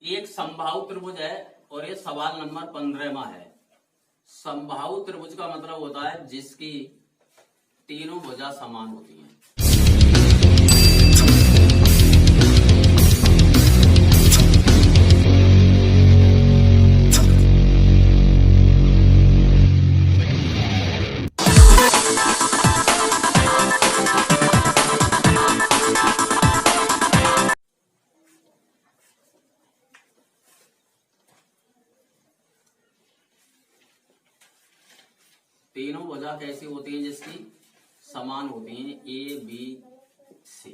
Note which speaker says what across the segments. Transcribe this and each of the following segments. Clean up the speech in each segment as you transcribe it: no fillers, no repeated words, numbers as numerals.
Speaker 1: एक समबाहु त्रिभुज है और ये सवाल नंबर 15वां है। समबाहु त्रिभुज का मतलब होता है जिसकी तीनों भुजा समान होती हैं। तीनों भुजा कैसी होती हैं जिसकी समान होती हैं, ए बी सी।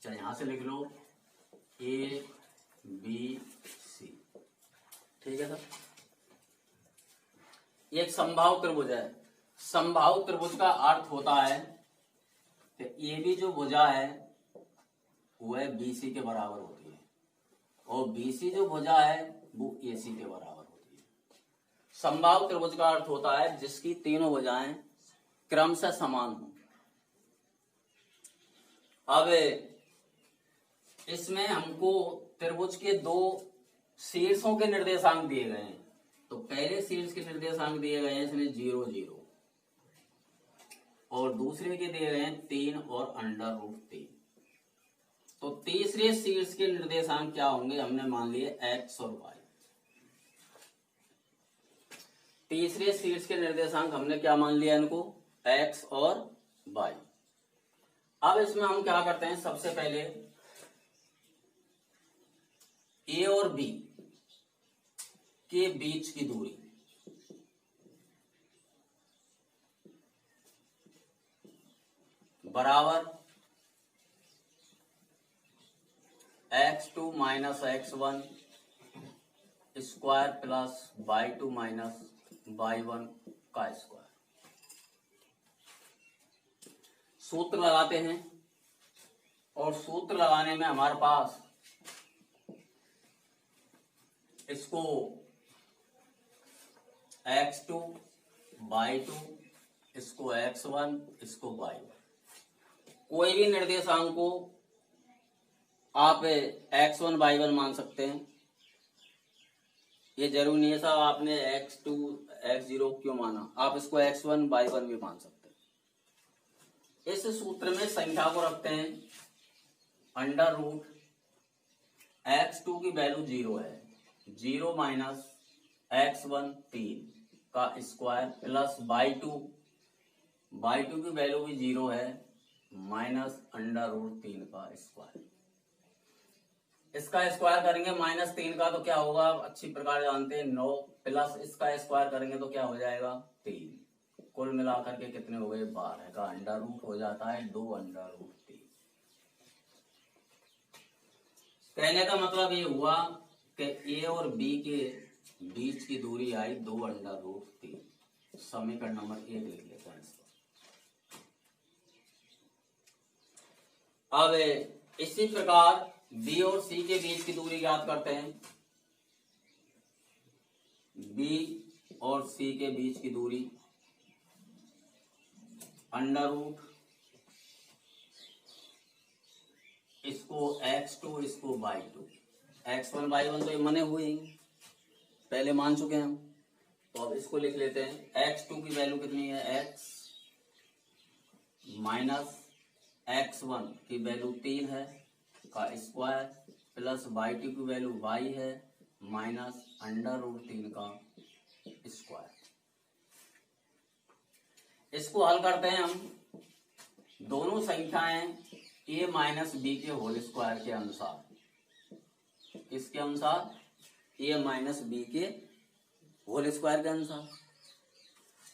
Speaker 1: चल यहां से लिख लो ए बी सी, ठीक है सर। ये एक समबाहु त्रिभुज है। समबाहु त्रिभुज का अर्थ होता है कि ए बी जो भुजा है वह बी सी के बराबर होती है और बी सी जो भुजा है वो ए सी के बराबर होती है। समबाहु त्रिभुज का अर्थ होता है जिसकी तीनों भुजाएं क्रमशः समान हो। अब इसमें हमको त्रिभुज के दो शीर्षों के निर्देशांक दिए गए हैं। तो पहले शीर्ष के निर्देशांक दिए गए हैं इसमें 0 0 और दूसरे के दिए गए हैं 3 और √3। तो तीसरे शीर्ष के निर्देशांक क्या होंगे, हमने मान लिए x और y। तीसरे शीर्ष के निर्देशांक हमने क्या मान लिया, इनको x और y। अब इसमें हम क्या करते हैं, सबसे पहले a और b के बीच की दूरी बराबर x2 minus x1 square plus y2 minus y1 का स्क्वायर। सूत्र लगाते हैं और सूत्र लगाने में हमारे पास इसको x2 y2 इसको x1 इसको y1, कोई भी निर्देशांक को आप x1 y1 मान सकते हैं। ये जरूरी नहीं है साहब आपने x2 x0 क्यों माना, आप इसको x1 y1 भी मान सकते हैं। इस सूत्र में संख्या को रखते हैं अंडर रूट x2 की वैल्यू 0 है, 0 माइनस x1 3 का स्क्वायर प्लस y2 की वैल्यू भी 0 है माइनस √3 का स्क्वायर। इसका स्क्वायर करेंगे -3 का तो क्या होगा, अच्छी प्रकार जानते हैं 9 प्लस इसका स्क्वायर करेंगे तो क्या हो जाएगा 3। कुल मिलाकर के कितने हो गए 12 का अंडर रूट हो जाता है 2 √3। कहने का मतलब ये हुआ कि ए और बी के बीच की दूरी आई 2 √3। समीकरण नंबर 1 लिख लेते हैं इसको। अब इसी प्रकार बी और सी के बीच की दूरी ज्ञात करते हैं। बी और सी के बीच की दूरी अंडर रूट इसको x2 इसको y2, x1 y1 तो ये मने हुए ही पहले मान चुके हैं हम, तो अब इसको लिख लेते हैं। x2 की वैल्यू कितनी है x माइनस x1 की वैल्यू 3 है का स्क्वायर प्लस y2 की वैल्यू y है माइनस √3 का स्क्वायर। इसको हल करते हैं हम दोनों संख्याएं a माइनस बी के होल स्क्वायर के अनुसार। किसके अनुसार, a माइनस बी के होल स्क्वायर के अनुसार।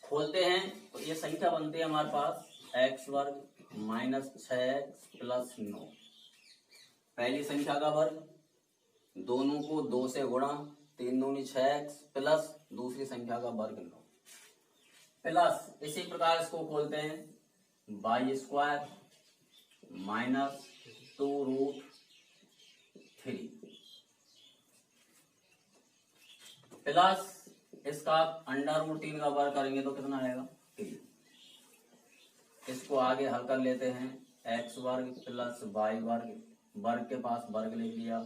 Speaker 1: खोलते हैं तो ये संख्या बनती है हमारे पास x वर्ग माइनस 6x प्लस 9। पहली संख्या का वर्ग, दोनों को 2 से गुणा, 3 दूनी 6x प्लस दूसरी संख्या का वर्ग 9 प्लस इसी प्रकार इसको खोलते हैं y स्क्वायर माइनस 2√3 प्लस इसका √3 का वर्ग करेंगे तो कितना आएगा 3। इसको आगे हल कर लेते हैं x वर्ग प्लस y वर्ग वर्ग के पास वर्ग लिख लिया,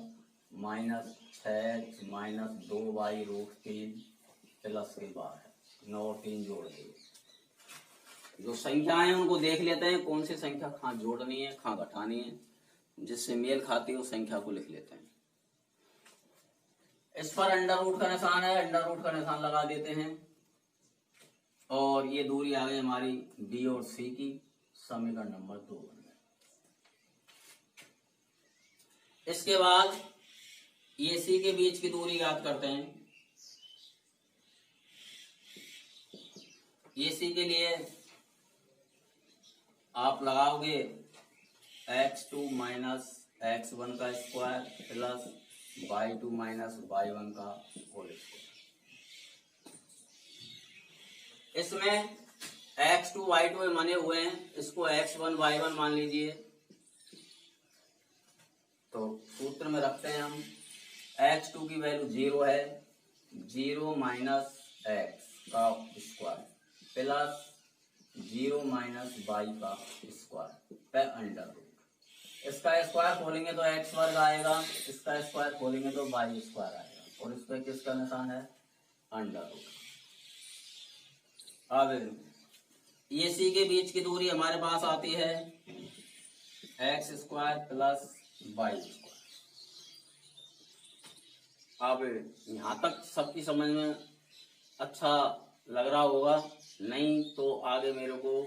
Speaker 1: minus 6x minus 2y√3 plus के 12, 9 और 3 जोड़ दिए। जो संख्याएं हैं उनको देख लेते हैं कौन सी संख्या कहाँ जोड़नी है कहाँ घटानी है, जिससे मेल खाती है उस संख्या को लिख लेते हैं। इस पर अंडर रूट का निशान है, अंडर रूट का निशान लगा देते हैं और ये दूरी आ गई हमारी बी और सी की, समीकरण नंबर 2 बन गया। इसके बाद ये सी के बीच की दूरी याद करते हैं। ये सी के लिए आप लगाओगे x2 माइनस x1 का square plus y2 minus y1 का होल स्क्वायर। इसमें x2 y2 माने हुए हैं, इसको x1 y1 मान लीजिए। तो सूत्र में रखते हैं हम, x2 की वैल्यू 0 है, 0 माइनस x का स्क्वायर प्लस 0 माइनस y का स्क्वायर पे अंडर रूट। इसका स्क्वायर खोलेंगे तो x वर्ग आएगा, इसका स्क्वायर खोलेंगे तो y स्क्वायर आएगा और इस पे किसका निशान है, अंडर रूट। अब ये सी के बीच की दूरी हमारे पास आती है x square plus y square. अब यहाँ तक सबकी समझ में अच्छा लग रहा होगा, नहीं तो आगे मेरे को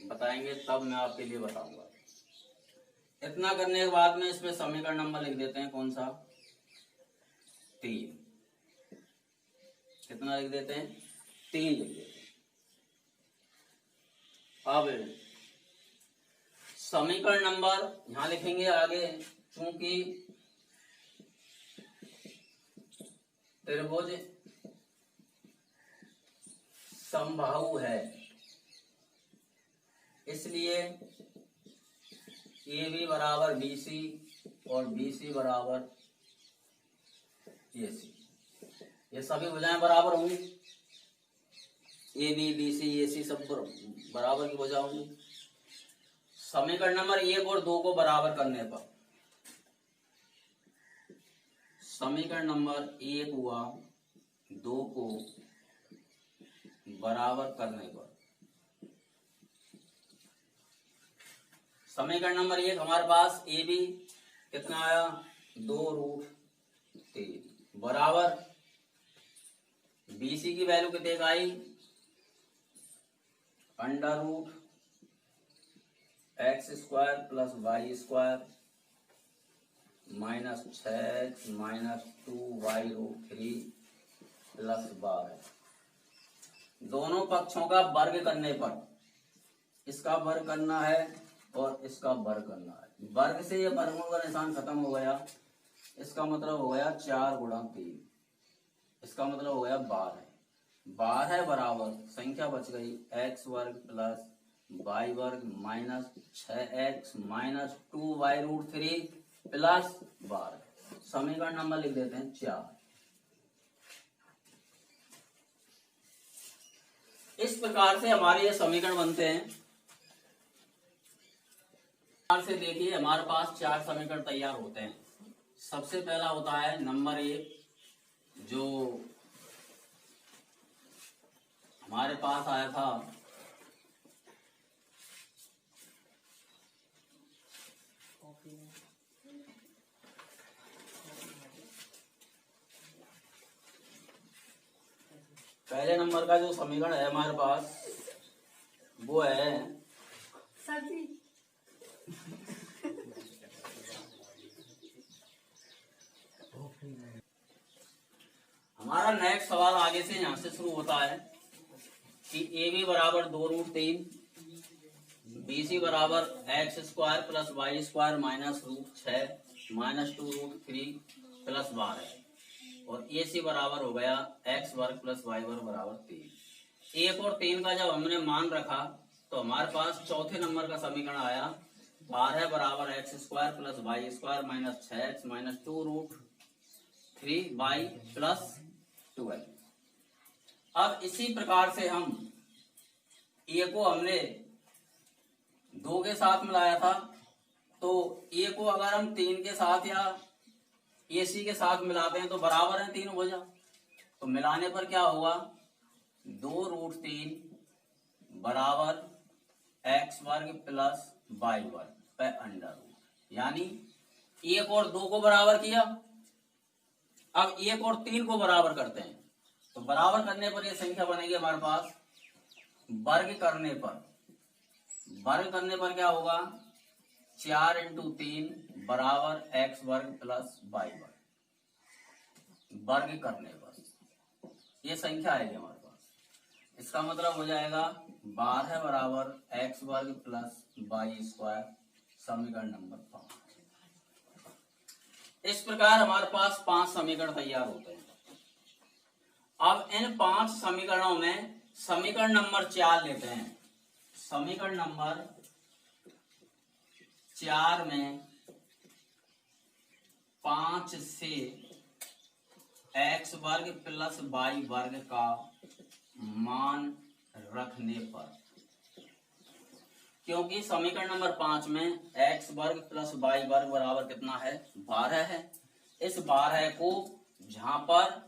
Speaker 1: बताएंगे तब मैं आपके लिए बताऊंगा। इतना करने के बाद में इसमें समीकरण नंबर लिख देते हैं, कौन सा, 3। कितना लिख देते हैं, 3 लिख देते हैं। अब समीकरण नंबर यहां लिखेंगे आगे, चूंकि त्रिभुज समबाहु है इसलिए ए बी बराबर बी सी और बी सी बराबर ए सी, ये सभी भुजाएं बराबर होंगी, ए बी बी सी ए सी सब बराबर की भुजा होंगी। समीकरण नंबर 1 और 2 को बराबर करने पर, समीकरण नंबर 1 हुआ 2 को बराबर करने पर, समीकरण नंबर 1 हमारे पास ए बी कितना आया, 2√3 बराबर बी सी की वैल्यू कितने का आई, under root x square plus y square minus 6x minus 2y√3 plus 12। दोनों पक्षों का वर्ग करने पर, इसका वर्ग करना है और इसका वर्ग करना है, वर्ग से ये वर्गमूल का निशान खत्म हो गया, इसका मतलब हो गया 4 गुणा 3, इसका मतलब हो गया 12। 12 बराबर संख्या बच गई x वर्ग प्लस y वर्ग minus 6x minus 2y√3 plus 12। समीकरण नंबर लिख देते हैं 4। इस प्रकार से हमारे ये समीकरण बनते हैं। से देखिए हमारे पास 4 समीकरण तैयार होते हैं। सबसे पहला होता है नंबर 1, जो हमारे पास आया था पहले नंबर का जो समीकरण है हमारे पास वो है हमारा नेक्स्ट सवाल आगे से यहां से शुरू होता है कि ए बी बराबर 2√3, बी सी बराबर x square plus y square minus √6 minus 2√3 plus 12 और ए सी बराबर हो गया एक्स वर्ग प्लस वाई वर्ग बराबर 3। 1 और 3 का जब हमने मान रखा तो हमारे पास चौथे नंबर का समीकरण आया 12 बराबर x square plus y square minus 6x minus 2√3y plus 12। अब इसी प्रकार से हम ए को हमने 2 के साथ मिलाया था तो ए को अगर हम 3 के साथ या AC के साथ मिलाते हैं तो बराबर है 3 भुजा, तो मिलाने पर क्या होगा 2√3 बराबर x वर्ग प्लस y वर्ग पे अंडर रूट, यानी 1 और 2 को बराबर किया, अब 1 और 3 को बराबर करते हैं, तो बराबर करने पर यह संख्या बनेगी हमारे पास, वर्ग करने पर क्या होगा 4 × 3 बराबर x वर्ग प्लस y वर्ग, वर्ग करने पर यह संख्या आएगी हमारे पास। इसका मतलब हो जाएगा 12 बराबर x वर्ग प्लस y स्क्वायर, समीकरण नंबर 5। इस प्रकार हमारे पास 5 समीकरण तैयार होते हैं। अब इन 5 समीकरणों में समीकरण नंबर 4 लेते हैं। समीकरण नंबर 4 में 5 से x वर्ग प्लस y वर्ग का मान रखने पर, क्योंकि समीकरण नंबर 5 में x वर्ग प्लस y वर्ग बराबर कितना है 12 है। इस 12 को जहां पर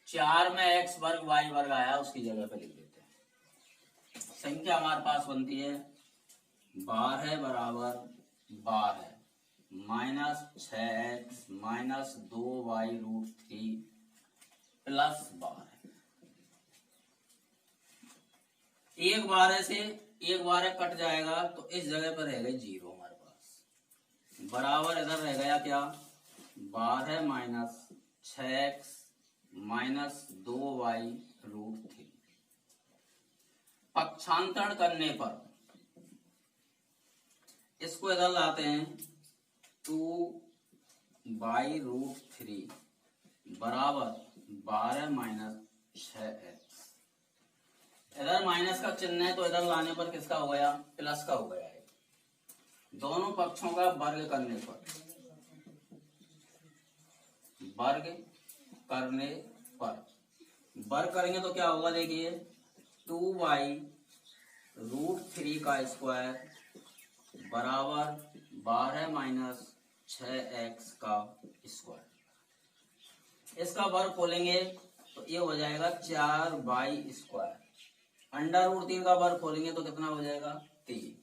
Speaker 1: 4 में x वर्ग y वर्ग आया उसकी जगह पे लिख देते हैं। संख्या हमारे पास बनती है 12 बराबर 12 minus 6x minus 2y√3 plus 12। एक 12 से एक 12 कट जाएगा तो इस जगह पर रहेगा 0 हमारे पास, बराबर इधर रह गया क्या 12 माइनस 6x माइनस 2y√3। पक्षांतरण करने पर इसको इधर लाते हैं 2y√3 बराबर 12 माइनस 6x। इधर माइनस का चिन्ह है तो इधर लाने पर किसका हो गया प्लस का हो गया है। दोनों पक्षों का वर्ग करने पर, वर्ग करेंगे तो क्या होगा देखिए 2y√3 का स्क्वायर बराबर 12 माइनस 6x का स्क्वायर। इसका वर्ग खोलेंगे तो ये हो जाएगा 4y स्क्वायर, अंडर√3 का वर्ग खोलेंगे तो कितना हो जाएगा 3।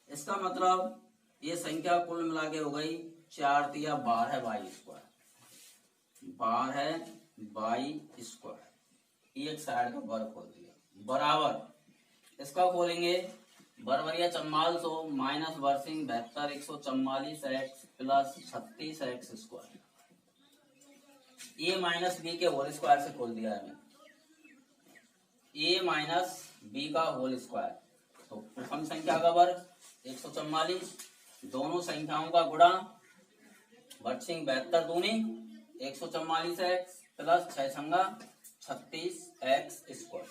Speaker 1: इसका मतलब ये संख्या कुल मिला के हो गई 4 × 12y स्क्वायर, 12y स्क्वायर। एक साइड का वर्ग खोल दिया बराबर इसका खोलेंगे बरबरिया 4400 माइनस वर्सिंग 72 144x plus 36x square. A minus b के होल स्क्वायर से खोल दिया है a माइनस बी का होल स्क्वायर, तो प्रथम संख्या का वर्ग 144, दोनों संख्याओं का गुणा वर्सिंग 72 दूनी 144x प्लस 6 संगा 36x स्क्वायर।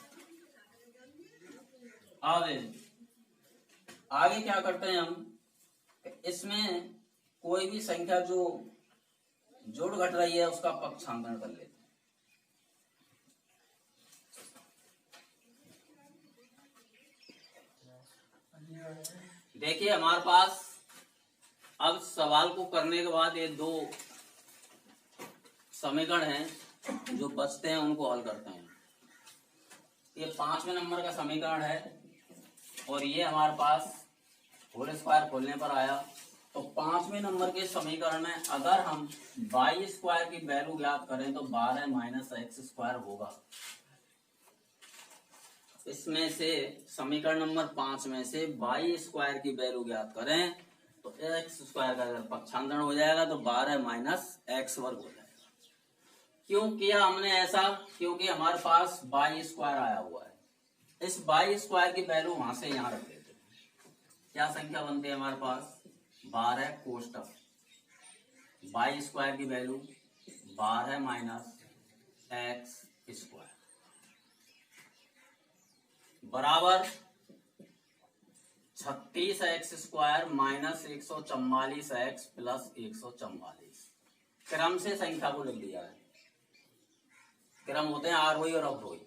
Speaker 1: आगे क्या करते हैं हम, इसमें कोई भी संख्या जो जोड़ घट रही है उसका पक्षांतरण कर लेते हैं। देखिए हमारे पास अब सवाल को करने के बाद ये 2 समीकरण हैं जो बचते हैं उनको हल करते हैं। ये 5वें नंबर का समीकरण है और ये हमारे पास होल स्क्वायर खोलने पर आया। तो 5वें नंबर के समीकरण में अगर हम y स्क्वायर की वैल्यू ज्ञात करें तो 12 माइनस x स्क्वायर होगा। इसमें से समीकरण नंबर 5 में से y स्क्वायर की वैल्यू ज्ञात करें तो x स्क्वायर का अगर पक्षांतरण हो जाएगा तो 12 माइनस x वर्ग हो जाएगा। क्यों किया हमने ऐसा, क्योंकि हमारे पास y स्क्वायर आया हुआ है। इस y स्क्वायर की वैल्यू वहां से यहाँ रख देते हैं। क्या संख्या बनती है हमारे पास 12 कोष्टक y स्क्वायर की वैल्यू 12 माइनस x स्क्वायर बराबर 36x square minus 144x plus 144। क्रम से संख्या को लिख दिया है, क्रम होते हैं आरोही और अवरोही।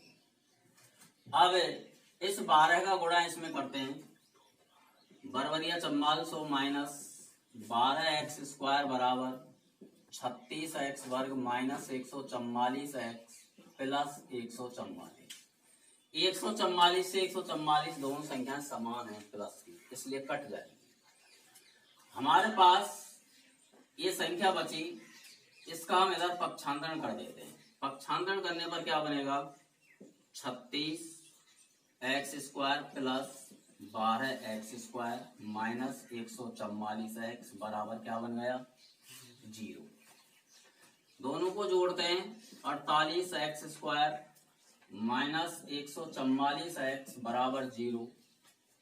Speaker 1: अब इस 12 का गुणा इसमें करते हैं बरबरिया 4400 माइनस 12x² बराबर 36x वर्ग माइनस 144x प्लस 144। 144 से 144 दोनों संख्याएं समान है प्लस की, इसलिए कट जाएगी। हमारे पास ये संख्या बची, इसका हम इधर पक्षांतरण कर देते हैं। पक्षांतरण करने पर क्या बनेगा, 36x² plus 12x² minus 144x बराबर क्या बन गया, 0। दोनों को जोड़ते हैं, 48x² माइनस 144x बराबर 0।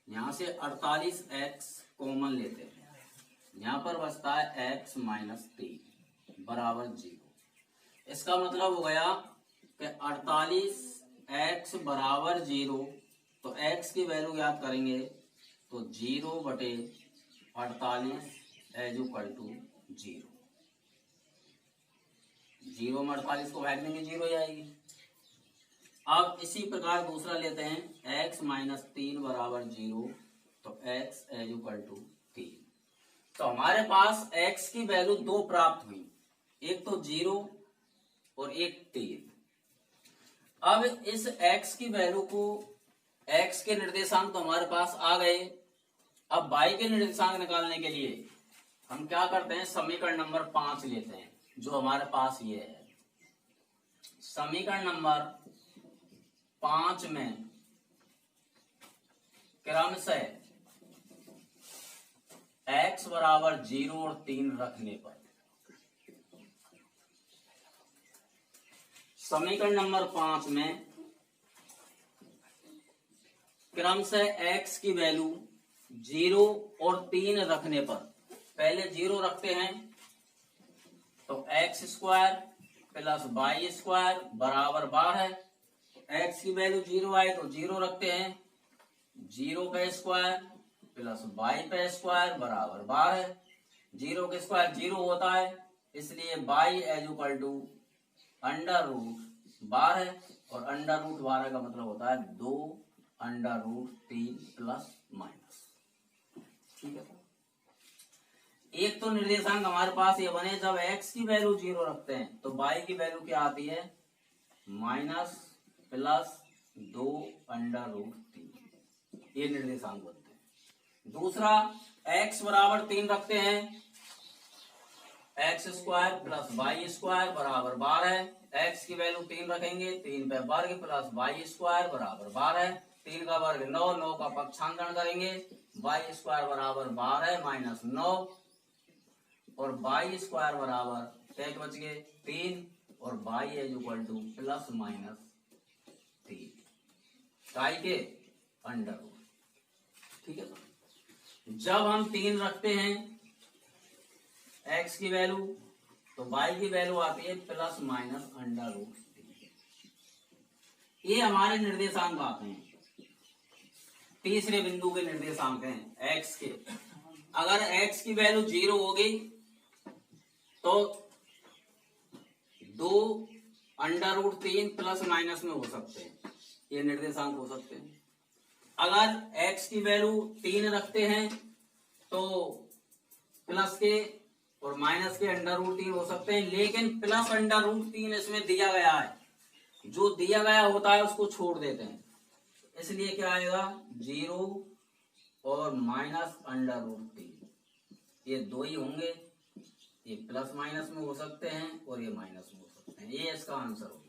Speaker 1: यहाँ से 48x कॉमन लेते हैं, यहाँ पर बचता है x माइनस 3 बराबर 0। इसका मतलब हो गया कि 48x बराबर 0, तो x की वैल्यू याद करेंगे तो 0/48 एज इक्वल टू 0। 0 में 48 को भाग देंगे 0 आएगी। अब इसी प्रकार दूसरा लेते हैं, x माइनस 3 बराबर 0, तो x एज इक्वल टू 3। तो हमारे पास x की वैल्यू 2 प्राप्त हुई, एक तो 0 और एक 3। अब इस x की वैल्यू को, x के निर्देशांक तो हमारे पास आ गए। अब y के निर्देशांक निकालने के लिए हम क्या करते हैं, समीकरण नंबर 5 लेते हैं, जो हमारे पास ये है। समीकरण नंबर 5 में क्रमशः x बराबर 0 और 3 रखने पर, समीकरण नंबर 5 में क्रमशः x की वैल्यू 0 और 3 रखने पर, पहले 0 रखते हैं तो x² प्लस y² बराबर 12। x की वैल्यू 0 आए तो 0 रखते हैं, 0 का स्क्वायर प्लस y का स्क्वायर बराबर 12। 0 का स्क्वायर 0 होता है, इसलिए y एज इक्वल टू √12, और √12 का मतलब होता है 2√3 प्लस माइनस। ठीक है, एक तो निर्देशांक हमारे पास ये बने, जब x की वैल्यू 0 रखते हैं तो y की वैल्यू क्या आती है, माइनस प्लस 2√3, ये निर्देशांक बनते हैं। दूसरा, x बराबर 3 रखते हैं, x² प्लस y² बराबर 12। x की वैल्यू 3 रखेंगे, 3 पे वर्ग प्लस y² बराबर 12। 3 का वर्ग 9, 9 का पक्षांतरण करेंगे, y² बराबर 12 माइनस 9, और y² बराबर क्या बच गए 3, और y is equal two plus minus 3 काई के अंडर। ठीक है, जब हम 3 रखते हैं x की वैल्यू, तो y की वैल्यू आती है प्लस माइनस √3। ये हमारे निर्देशांक आते हैं, तीसरे बिंदु के निर्देशांक हैं x के। अगर x की वैल्यू 0 होगी तो 2√3 प्लस माइनस में हो सकते हैं, ये निर्देशांक हो सकते हैं। अगर x की वैल्यू 3 रखते हैं तो प्लस के और माइनस के √3 हो सकते हैं, लेकिन प्लस √3 इसमें दिया गया है, जो दिया गया होता है उसको छोड़ देते हैं, इसलिए क्या आएगा 0 और माइनस √3, ये दो ही होंगे, ये प्लस माइनस में हो सकते हैं और ये माइनस में हो सकते हैं। ये इसका आंसर होगा।